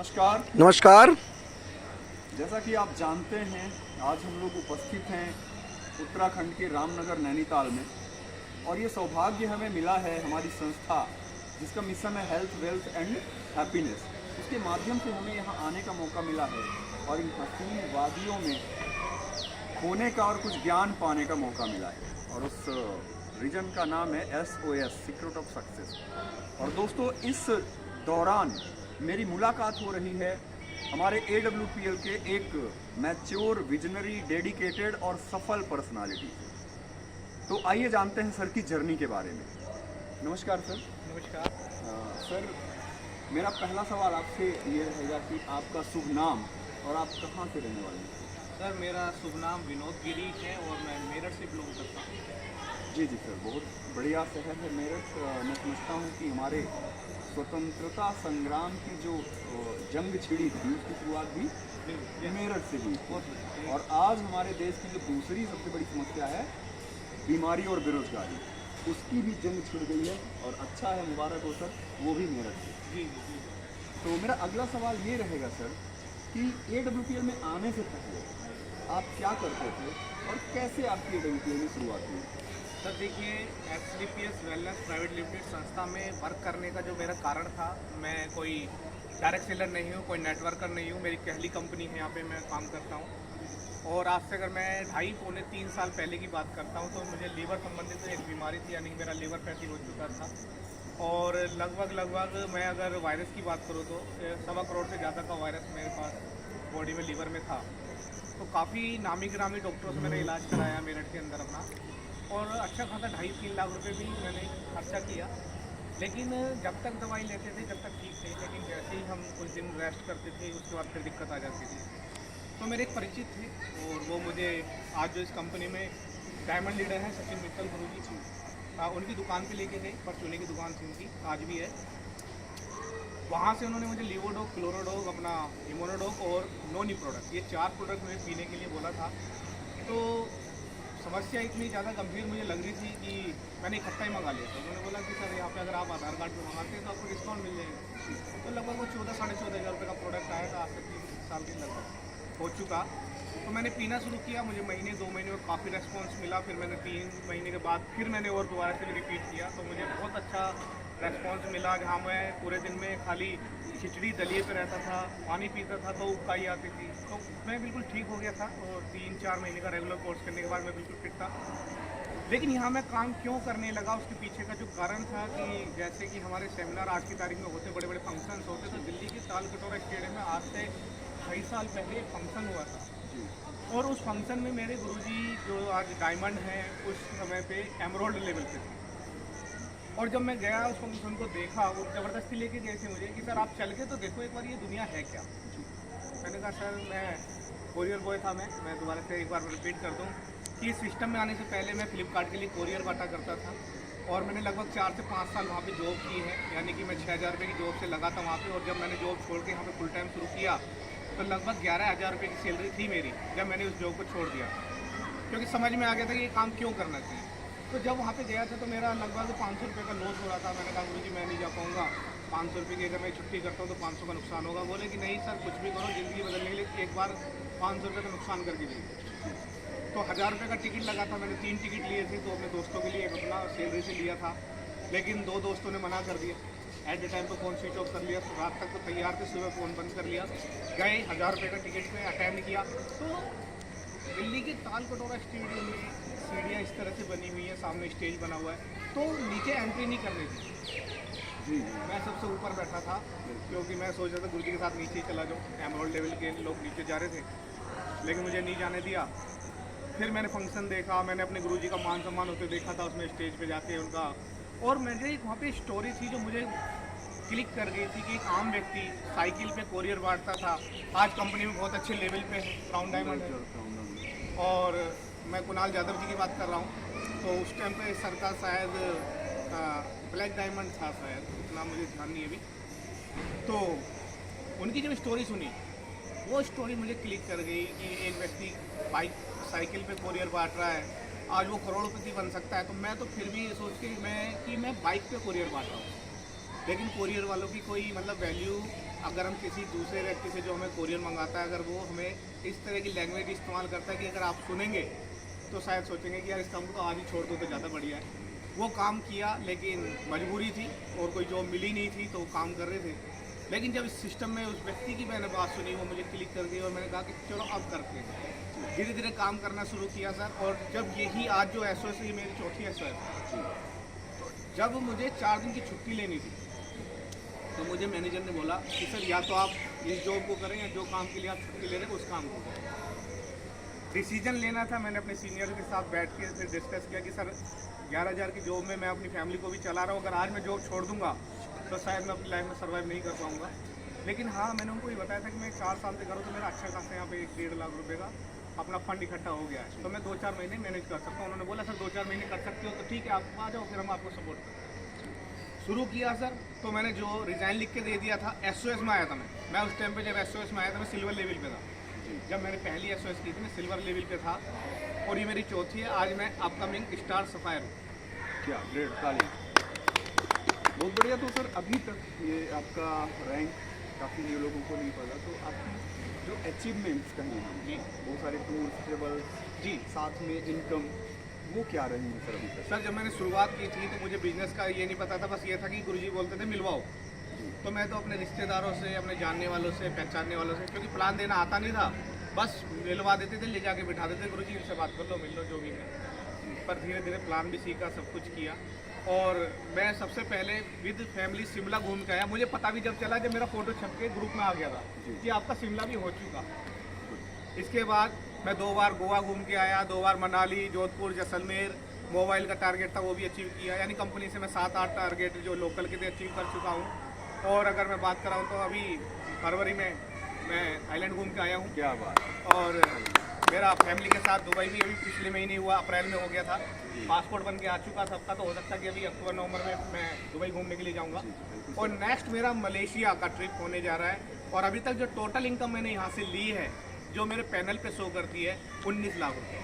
नमस्कार। नमस्कार। जैसा कि आप जानते हैं, आज हम लोग उपस्थित हैं उत्तराखंड के रामनगर नैनीताल में, और ये सौभाग्य हमें मिला है हमारी संस्था जिसका मिशन है हेल्थ वेल्थ एंड हैप्पीनेस, उसके माध्यम से हमें यहाँ आने का मौका मिला है और इन हसीन वादियों में खोने का और कुछ ज्ञान पाने का मौका मिला है। और उस रीजन का नाम है SOS, सीक्रेट ऑफ सक्सेस। और दोस्तों, इस दौरान मेरी मुलाकात हो रही है हमारे AWPL के एक मैच्योर, विजनरी, डेडिकेटेड और सफल पर्सनालिटी से। तो आइए जानते हैं सर की जर्नी के बारे में। नमस्कार सर। नमस्कार। सर, मेरा पहला सवाल आपसे ये रहेगा कि आपका शुभ नाम और आप कहाँ से रहने वाले हैं? सर, मेरा शुभ नाम विनोद गिरी है और मैं मेरठ से बिलोंग करता हूँ। जी सर, बहुत बढ़िया शहर है मेरठ। मैं समझता हूँ कि हमारे स्वतंत्रता संग्राम की जो जंग छिड़ी थी उसकी शुरुआत भी मेरठ से हुई। और आज हमारे देश की जो दूसरी सबसे बड़ी समस्या है बीमारी और बेरोजगारी, उसकी भी जंग छिड़ गई है। और अच्छा है, मुबारक हो सर, वो भी मेरठ से। जी। तो मेरा अगला सवाल ये रहेगा सर कि AWPL में आने से पहले आप क्या करते थे और कैसे आपकी AWPL में शुरुआत हुई? सर देखिए, SDPS वेलनेस प्राइवेट लिमिटेड संस्था में वर्क करने का जो मेरा कारण था, मैं कोई डायरेक्ट सेलर नहीं हूँ, कोई नेटवर्कर नहीं हूँ। मेरी पहली कंपनी है, यहाँ पे मैं काम करता हूँ। और आज से अगर मैं 2.5-3 साल पहले की बात करता हूँ तो मुझे लीवर संबंधित एक बीमारी थी, यानी कि मेरा लीवर फैटी हो चुका था। और लगभग मैं अगर वायरस की बात करूँ तो 1.25 करोड़ से ज़्यादा का वायरस मेरे पास बॉडी में, लीवर में था। तो काफ़ी नामी गिरामी डॉक्टरों से मैंने इलाज कराया मेरठ के अंदर अपना, और अच्छा खासा 2.5-3 लाख रुपए भी मैंने खर्चा किया। लेकिन जब तक दवाई लेते थे जब तक ठीक थे, लेकिन जैसे ही हम कुछ दिन रेस्ट करते थे उसके बाद फिर दिक्कत आ जाती थी। तो मेरे एक परिचित थे और वो मुझे आज जो इस कंपनी में डायमंड लीडर हैं सचिन मित्तल गुरु जी, उनकी दुकान पे लेके गए। परचूनी की दुकान थी उनकी, आज भी है। वहाँ से उन्होंने मुझे लीवोडोक, क्लोरोडोक, अपना इम्यूनोडोक और नोनी प्रोडक्ट, ये 4 प्रोडक्ट मुझे पीने के लिए बोला था। तो समस्या इतनी ज़्यादा गंभीर मुझे लग रही थी कि मैंने इकट्ठा ही मंगा लिया था। उन्होंने बोला कि सर यहाँ पे अगर आप आधार कार्ड पे मंगाते हैं तो आपको डिस्काउंट मिल जाएगा। तो लगभग वो 14-14.5 हज़ार रुपये का प्रोडक्ट आया था, आज से 3 साल के लगभग हो चुका। तो मैंने पीना शुरू किया, मुझे महीने 2 महीने में काफ़ी रेस्पॉन्स मिला। फिर मैंने 3 महीने के बाद फिर मैंने और दोबारा से भी रिपीट किया, तो मुझे बहुत अच्छा रेस्पॉन्स मिला। जहाँ मैं पूरे दिन में खाली खिचड़ी दलिए पे रहता था, पानी पीता था तो उबकाई आती थी, तो मैं बिल्कुल ठीक हो गया था। और 3-4 महीने का रेगुलर कोर्स करने के बाद मैं बिल्कुल फिट था। लेकिन यहाँ मैं काम क्यों करने लगा, उसके पीछे का जो कारण था कि जैसे कि हमारे सेमिनार आज की तारीख में होते, बड़े बड़े फंक्शंस होते, तो दिल्ली के तालकटोरा स्टेडियम में आज से 2.5 साल पहले एक फंक्शन हुआ था। और उस फंक्शन में मेरे गुरुजी जो आज डायमंड हैं, उस समय पे एमरोल्ड लेवल पे थे। और जब मैं गया उस फंक्शन को देखा, वो ज़बरदस्ती लेके गए थे मुझे कि सर आप चल के तो देखो एक बार ये दुनिया है क्या। मैंने कहा सर, मैं कोरियर बॉय था, मैं दोबारा से एक बार रिपीट कर दूं कि इस सिस्टम में आने से पहले मैं फ्लिपकार्ट के लिए कोरियर बांटा करता था। और मैंने लगभग 4 से 5 साल वहाँ पे जॉब की है, यानी कि मैं 6,000 रुपये की जॉब से लगा था वहाँ पे। और जब मैंने जॉब छोड़ के यहाँ पे फुल टाइम शुरू किया तो लगभग 11,000 रुपये की सैलरी थी मेरी जब मैंने उस जॉब को छोड़ दिया, क्योंकि समझ में आ गया था कि ये काम क्यों करना चाहिए। तो जब वहाँ पे गया था तो मेरा लगभग 500 रुपये का लॉस हो रहा था। मैंने कहा गुरुजी मैं नहीं जा पाऊँगा, 500 रुपये की अगर मैं छुट्टी करता हूँ तो 500 का नुकसान होगा। बोले कि नहीं सर, कुछ भी करो, ज़िंदगी बदलने के लिए एक बार 500 रुपये का नुकसान करके देखिए। तो 1,000 रुपये का टिकट लगा था, मैंने 3 टिकट लिए थे, तो अपने दोस्तों के लिए एक अपना सैलरी से लिया था। लेकिन 2 दोस्तों ने मना कर दिया, एट द टाइम तो फ़ोन स्विच ऑफ कर लिया। रात तक तो तैयार थे, सुबह फ़ोन बंद कर लिया। गए, 1,000 रुपये का टिकट में अटेंड किया। तो दिल्ली के तालकटोरा स्टेडियम में सीढ़ियाँ इस तरह से बनी हुई है, सामने स्टेज बना हुआ है, तो नीचे एंट्री नहीं करनी थी। जी। मैं सबसे ऊपर बैठा था, क्योंकि मैं सोच रहा था गुरुजी के साथ नीचे ही चला जाऊँ। एमरोल्ड लेवल के लोग नीचे जा रहे थे, लेकिन मुझे नहीं जाने दिया। फिर मैंने फंक्शन देखा, मैंने अपने गुरुजी का मान सम्मान होते देखा था उसमें स्टेज पे जाके उनका। और मुझे एक वहाँ पे स्टोरी थी जो मुझे क्लिक कर गई थी कि एक आम व्यक्ति साइकिल पे कोरियर बांटता था, आज कंपनी में बहुत अच्छे लेवल पे है, क्राउन डायमंड है। और मैं कुणाल यादव जी की बात कर रहा हूँ, तो उस टाइम पे सर का शायद ब्लैक डायमंड था, शायद इतना मुझे ध्यान नहीं है अभी। तो उनकी जब स्टोरी सुनी, वो स्टोरी मुझे क्लिक कर गई कि एक व्यक्ति बाइक साइकिल पे कोरियर बांट रहा है, आज वो करोड़पति बन सकता है। तो मैं तो फिर भी ये सोच के मैं बाइक पे कोरियर बांट रहा हूँ, लेकिन कोरियर वालों की कोई मतलब वैल्यू अगर हम किसी दूसरे व्यक्ति से जो हमें कोरियर मंगाता है, अगर वो हमें इस तरह की लैंग्वेज इस्तेमाल करता है कि अगर आप सुनेंगे तो शायद सोचेंगे कि यार इस काम को तो आज ही छोड़ दो तो ज़्यादा बढ़िया है। वो काम किया, लेकिन मजबूरी थी और कोई जॉब मिली नहीं थी तो वो काम कर रहे थे। लेकिन जब इस सिस्टम में उस व्यक्ति की मैंने बात सुनी, वो मुझे क्लिक कर दी और मैंने कहा कि चलो अब करते हैं। धीरे धीरे काम करना शुरू किया सर। और जब यही आज जो SOS है, ये मेरी चौथी SOS है। जब मुझे 4 दिन की छुट्टी लेनी थी तो मुझे मैनेजर ने बोला कि सर या तो आप इस जॉब को करें या जो काम के लिए आप छुट्टी ले रहे हैं उस काम को करें। डिसीजन लेना था। मैंने अपने सीनियर के साथ बैठ के फिर डिस्कस किया कि सर 11,000 की जॉब में मैं अपनी फैमिली को भी चला रहा हूँ, अगर आज मैं जॉब छोड़ दूंगा तो शायद मैं अपनी लाइफ में सर्वाइव नहीं कर पाऊँगा। लेकिन हाँ, मैंने उनको ये बताया था कि मैं 4 साल से करूँ तो मेरा अच्छा खासा यहाँ पे 1-1.5 लाख रुपये का अपना फंड इकट्ठा हो गया है, तो मैं 2-4 महीने मैनेज कर सकता हूँ। उन्होंने बोला सर 2-4 महीने कर सकते हो तो ठीक है, आप आ जाओ, फिर हम आपको सपोर्ट करें। शुरू किया सर। तो मैंने जो रिज़ाइन लिख के दे दिया था, SOS में आया था मैं उस टाइम पे जब SOS में आया था मैं सिल्वर लेवल पे था। जब मैंने पहली SOS की थी मैं सिल्वर लेवल पे था और ये मेरी चौथी है। आज मैं अपकमिंग स्टार सफायर हूँ। क्या ग्रेट, ताली। बहुत बढ़िया। तो सर अभी तक ये आपका रैंक काफ़ी ये लोगों को नहीं पता, तो आपकी जो अचीवमेंट्स कहीं हैं जी, बहुत सारे टूर्स, ट्रेवल्स, जी साथ में इनकम, वो क्या रही है सर अभी तक? सर, जब मैंने शुरुआत की थी तो मुझे बिजनेस का ये नहीं पता था। बस ये था कि गुरुजी बोलते थे मिलवाओ, तो मैं तो अपने रिश्तेदारों से, अपने जानने वालों से, पहचानने वालों से, क्योंकि प्लान देना आता नहीं था, बस मिलवा देते थे, ले जाके बिठा देते, गुरुजी इनसे बात कर लो, मिल लो, जो भी है। पर धीरे धीरे प्लान भी सीखा, सब कुछ किया। और मैं सबसे पहले विद फैमिली शिमला घूम के आया। मुझे पता भी जब चला जब मेरा फोटो छप के ग्रुप में आ गया था कि आपका शिमला भी हो चुका। इसके बाद मैं 2 बार गोवा घूम के आया, 2 बार मनाली, जोधपुर, जैसलमेर। मोबाइल का टारगेट था वो भी अचीव किया, यानी कंपनी से मैं 7-8 टारगेट जो लोकल के थे अचीव कर चुका हूँ। और अगर मैं बात कराऊँ तो अभी फरवरी में मैं थाईलैंड घूम के आया हूँ। क्या बात। और मेरा फैमिली के साथ दुबई भी अभी पिछले महीने हुआ, अप्रैल में हो गया था। पासपोर्ट बन के आ चुका सबका, तो हो सकता है कि अभी अक्टूबर-नवंबर में मैं दुबई घूमने के लिए जाऊँगा। और नेक्स्ट मेरा मलेशिया का ट्रिप होने जा रहा है। और अभी तक जो टोटल इनकम मैंने यहाँ से ली है, जो मेरे पैनल पे शो करती है, 19 लाख रुपये।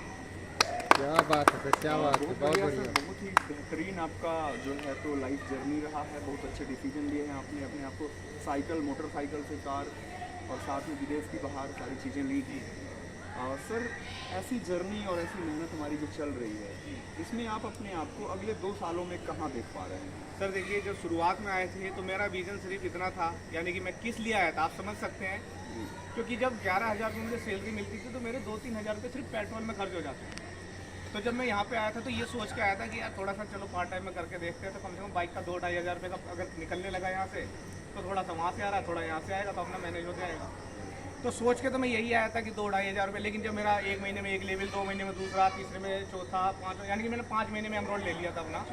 क्या बात है सर, क्या बात है, बहुत बढ़िया। बहुत ही बेहतरीन आपका जो है तो लाइफ जर्नी रहा है। बहुत अच्छे डिसीजन लिए हैं आपने, अपने आप को साइकिल, मोटरसाइकिल से कार और साथ में विदेश की बाहर सारी चीज़ें ली थी। सर ऐसी जर्नी और ऐसी मेहनत हमारी जो चल रही है, इसमें आप अपने आप को अगले 2 सालों में कहाँ देख पा रहे हैं? सर देखिए, जब शुरुआत में आए थे तो मेरा विजन सिर्फ इतना था, यानी कि मैं किस लिए आया था आप समझ सकते हैं। क्योंकि जब 11,000 की मुझे सैलरी मिलती थी तो मेरे 2-3 हज़ार रुपये सिर्फ पेट्रोल में खर्च हो जाते थे। तो जब मैं यहाँ पे आया था तो ये सोच के आया था कि यार थोड़ा सा चलो पार्ट टाइम में करके देखते हैं, तो कम से कम बाइक का 2-2.5 हज़ार रुपये का अगर निकलने लगा यहाँ से, तो थोड़ा सा वहाँ से आ रहा है, थोड़ा यहाँ से आएगा, तो अपना मैनेज हो जाएगा। तो सोच के तो मैं यही आया था कि 2-2.5 हज़ार रुपये। लेकिन जब मेरा 1 महीने में 1 लेवल, 2 महीने में दूसरा, तीसरे में चौथा, 5, यानी कि मैंने 5 महीने में एमरोल ले लिया था अपना।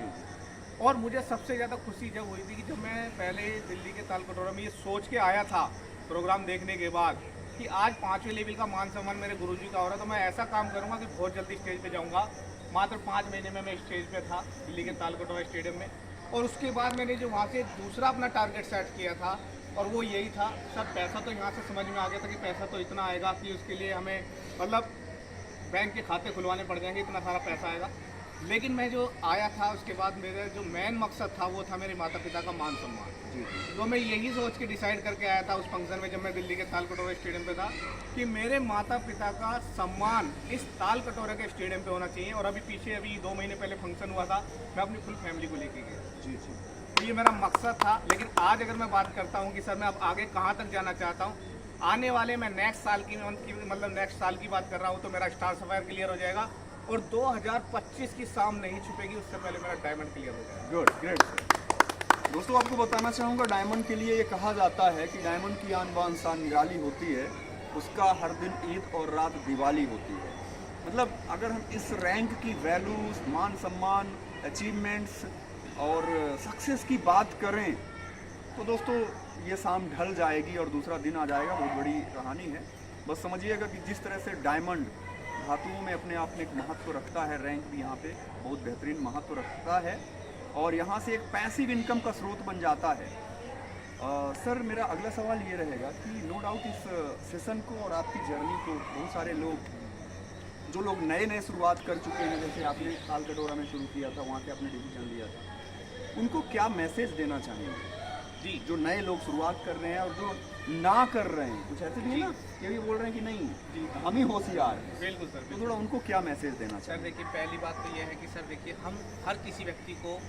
और मुझे सबसे ज़्यादा खुशी जब हुई थी कि जब मैं पहले दिल्ली के तालकटोरा में ये सोच के आया था प्रोग्राम देखने के बाद कि आज 5वें लेवल का मान सम्मान मेरे गुरुजी का हो रहा है, तो मैं ऐसा काम करूँगा कि बहुत जल्दी स्टेज पे जाऊँगा। मात्र 5 महीने में मैं स्टेज पे था दिल्ली के तालकटोरा स्टेडियम में। और उसके बाद मैंने जो वहाँ से दूसरा अपना टारगेट सेट किया था, और वो यही था सर, पैसा तो यहाँ से समझ में आ गया था कि पैसा तो इतना आएगा कि उसके लिए हमें मतलब बैंक के खाते खुलवाने पड़ जाएंगे, इतना सारा पैसा आएगा। लेकिन मैं जो आया था उसके बाद मेरा जो मेन मकसद था वो था मेरे माता पिता का मान सम्मान। तो मैं यही सोच के डिसाइड करके आया था उस फंक्शन में, जब मैं दिल्ली के तालकटोरा स्टेडियम पे था, कि मेरे माता पिता का सम्मान इस तालकटोरा के स्टेडियम पे होना चाहिए। और अभी 2 महीने पहले फंक्शन हुआ था, मैं अपनी फुल फैमिली को लेके गया। तो ये मेरा मकसद था। लेकिन आज अगर मैं बात करता हूँ कि सर मैं अब आगे कहाँ तक जाना चाहता हूँ, आने वाले मैं नेक्स्ट साल की मतलब नेक्स्ट साल की बात कर रहा हूँ, तो मेरा स्टार सफायर क्लियर हो जाएगा और 2025 की शाम नहीं छुपेगी, उससे पहले मेरा डायमंड क्लियर हो जाएगा। Good, great sir. दोस्तों आपको बताना चाहूँगा, डायमंड के लिए ये कहा जाता है कि डायमंड की आन बान शान निराली होती है, उसका हर दिन ईद और रात दिवाली होती है। मतलब अगर हम इस रैंक की वैल्यूज, मान सम्मान, अचीवमेंट्स और सक्सेस की बात करें तो दोस्तों ये शाम ढल जाएगी और दूसरा दिन आ जाएगा। बहुत बड़ी कहानी है। बस समझिएगा कि जिस तरह से डायमंड धातुओं में अपने आप में एक महत्व रखता है, रैंक भी यहाँ पे बहुत बेहतरीन महत्व रखता है और यहाँ से एक पैसिव इनकम का स्रोत बन जाता है। सर मेरा अगला सवाल ये रहेगा कि नो डाउट इस सेशन को और आपकी जर्नी को बहुत सारे लोग, जो लोग नए नए शुरुआत कर चुके हैं, जैसे आपने तालकटोरा में शुरू किया था, वहाँ से आपने डिसीजन लिया था, उनको क्या मैसेज देना चाहेंगे जी। जो नए लोग शुरुआत कर रहे हैं और जो ना कर रहे हैं, कुछ ऐसे भी है ना कि भी बोल रहे हैं कि नहीं हम ही होशियार हैं, बिल्कुल सर, तो बिल्कुल। थोड़ा उनको क्या मैसेज देना सर चाहिए? देखिए, पहली बात तो यह है कि सर देखिए, हम हर किसी व्यक्ति को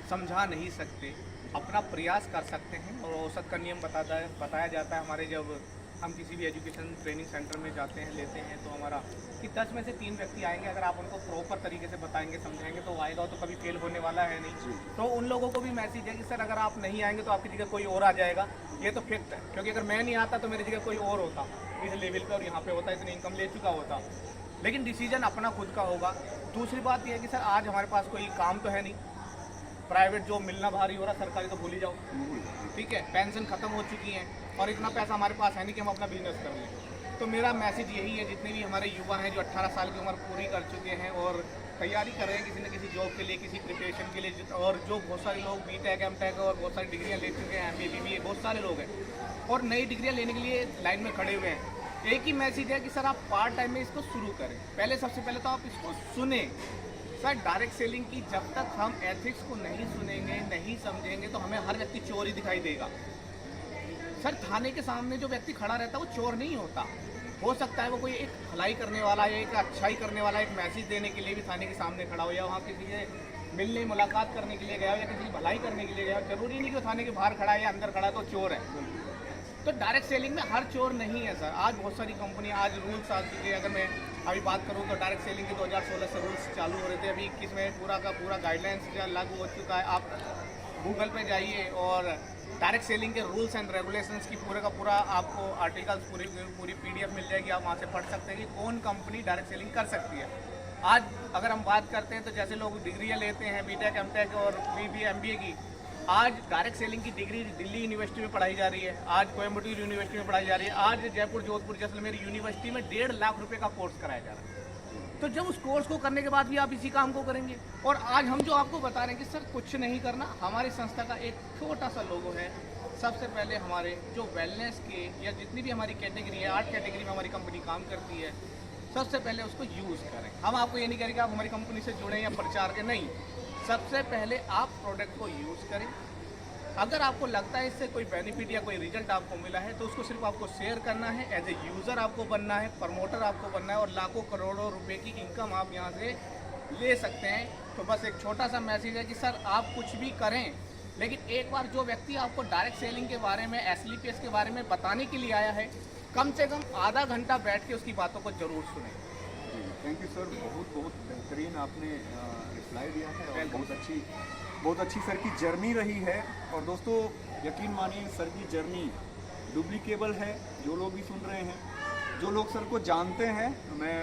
समझा नहीं सकते, अपना प्रयास कर सकते हैं। और औसत का नियम बताया जाता है हमारे, जब हम किसी भी एजुकेशन ट्रेनिंग सेंटर में जाते हैं, लेते हैं, तो हमारा कि 10 में से 3 व्यक्ति आएंगे, अगर आप उनको प्रॉपर तरीके से बताएंगे, समझाएंगे, तो वो आएगा, तो कभी फेल होने वाला है नहीं। तो उन लोगों को भी मैसेज है कि सर अगर आप नहीं आएंगे तो आपकी जगह कोई और आ जाएगा, ये तो फिक्स है। क्योंकि अगर मैं नहीं आता तो मेरी जगह कोई और होता इस लेवल पे, और यहाँ पे होता, इतनी इनकम ले चुका होता। लेकिन डिसीजन अपना खुद का होगा। दूसरी बात यह है कि सर आज हमारे पास कोई काम तो है नहीं, प्राइवेट जॉब मिलना भारी हो रहा, सरकारी तो भूल ही जाओ, ठीक है। पेंशन खत्म हो चुकी है और इतना पैसा हमारे पास है नहीं कि हम अपना बिजनेस कर लें। तो मेरा मैसेज यही है, जितने भी हमारे युवा हैं जो 18 साल की उम्र पूरी कर चुके हैं और तैयारी कर रहे हैं किसी न किसी जॉब के लिए, किसी प्रिपरेशन के लिए, और जो बहुत सारे लोग बीटेक, एमटेक और बहुत सारी डिग्रियां ले चुके हैं, एमबीए, बीबीए, बहुत सारे लोग हैं और नई डिग्रियां लेने के लिए लाइन में खड़े हुए हैं। एक ही मैसेज है कि सर आप पार्ट टाइम में इसको शुरू करें। पहले सबसे पहले तो आप इसको सुने। सर डायरेक्ट सेलिंग की जब तक हम एथिक्स को नहीं सुनेंगे, नहीं समझेंगे, तो हमें हर व्यक्ति चोर ही दिखाई देगा। सर थाने के सामने जो व्यक्ति खड़ा रहता है वो चोर नहीं होता। हो सकता है वो कोई एक भलाई करने वाला या एक अच्छाई करने वाला, एक मैसेज देने के लिए भी थाने के सामने खड़ा हो, या वहाँ किसी से मिलने मुलाकात करने के लिए गया हो, या किसी की भलाई करने के लिए गया हो। जरूरी नहीं कि वो थाने के बाहर खड़ा है या अंदर खड़ा है तो चोर है। तो डायरेक्ट सेलिंग में हर चोर नहीं है सर। आज बहुत सारी कंपनी, आज रूल्स आ चुके हैं। अगर मैं अभी बात करूँ तो डायरेक्ट सेलिंग के 2016 से रूल्स चालू हो रहे थे, अभी 21 में पूरा का पूरा गाइडलाइंस लागू हो चुका है। आप गूगल पे जाइए और डायरेक्ट सेलिंग के रूल्स एंड रेगुलेशंस की पूरे का पूरा आपको आर्टिकल्स, पूरी PDF मिल जाएगी। आप वहाँ से पढ़ सकते हैं कि कौन कंपनी डायरेक्ट सेलिंग कर सकती है। आज अगर हम बात करते हैं तो जैसे लोग डिग्रियाँ लेते हैं बीटेक, एमटेक और बीबीए, एमबीए की, आज डायरेक्ट सेलिंग की डिग्री दिल्ली यूनिवर्सिटी में पढ़ाई जा रही है, आज कोयम्बटूर यूनिवर्सिटी में पढ़ाई जा रही है, आज जयपुर, जोधपुर, जैसलमेर यूनिवर्सिटी में 1.5 लाख रुपए का कोर्स कराया जा रहा है। तो जब उस कोर्स को करने के बाद भी आप इसी काम को करेंगे। और आज हम जो आपको बता रहे हैं कि सर कुछ नहीं करना, हमारी संस्था का एक छोटा सा लोगो है। सबसे पहले हमारे जो वेलनेस के या जितनी भी हमारी कैटेगरी है, 8 कैटेगरी में हमारी कंपनी काम करती है, सबसे पहले उसको यूज़ करें। हम आपको ये नहीं करें कि आप हमारी कंपनी से जुड़ें या प्रचार करें, नहीं। सबसे पहले आप प्रोडक्ट को यूज़ करें। अगर आपको लगता है इससे कोई बेनिफिट या कोई रिजल्ट आपको मिला है तो उसको सिर्फ आपको शेयर करना है। एज ए यूज़र आपको बनना है, प्रमोटर आपको बनना है, और लाखों करोड़ों रुपए की इनकम आप यहाँ से ले सकते हैं। तो बस एक छोटा सा मैसेज है कि सर आप कुछ भी करें, लेकिन एक बार जो व्यक्ति आपको डायरेक्ट सेलिंग के बारे में, SLPS के बारे में बताने के लिए आया है, कम से कम आधा घंटा बैठ के उसकी बातों को जरूर सुनें। थैंक यू सर, बहुत बेहतरीन आपने रिप्लाई दिया है और बहुत अच्छी सर की जर्नी रही है। और दोस्तों यकीन मानिए सर की जर्नी डुप्लीकेबल है। जो लोग भी सुन रहे हैं, जो लोग सर को जानते हैं, मैं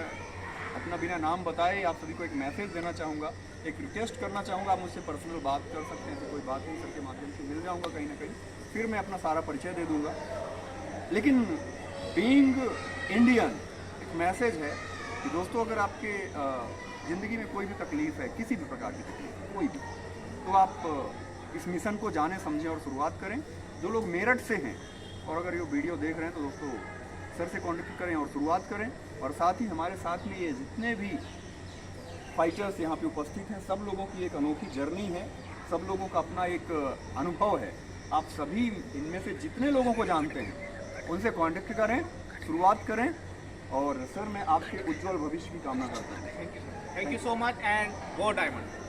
अपना बिना नाम बताए आप सभी को एक मैसेज देना चाहूँगा, एक रिक्वेस्ट करना चाहूँगा। आप मुझसे पर्सनल बात कर सकते हैं, तो कोई बात नहीं, सर के माध्यम से मिल जाऊँगा कहीं ना कहीं, फिर मैं अपना सारा परिचय दे दूँगा। लेकिन बीइंग इंडियन एक मैसेज है कि दोस्तों अगर आपके ज़िंदगी में कोई भी तकलीफ़ है, किसी भी प्रकार की तकलीफ कोई भी, तो आप इस मिशन को जाने समझें और शुरुआत करें। जो लोग मेरठ से हैं और अगर ये वीडियो देख रहे हैं तो दोस्तों सर से कॉन्टेक्ट करें और शुरुआत करें। और साथ ही हमारे साथ में ये जितने भी फाइटर्स यहाँ पे उपस्थित हैं, सब लोगों की एक अनोखी जर्नी है, सब लोगों का अपना एक अनुभव है। आप सभी इनमें से जितने लोगों को जानते हैं उनसे कॉन्टेक्ट करें, शुरुआत करें। और सर मैं आपके उज्जवल भविष्य की कामना करता हूँ। Thank you so much and go diamond.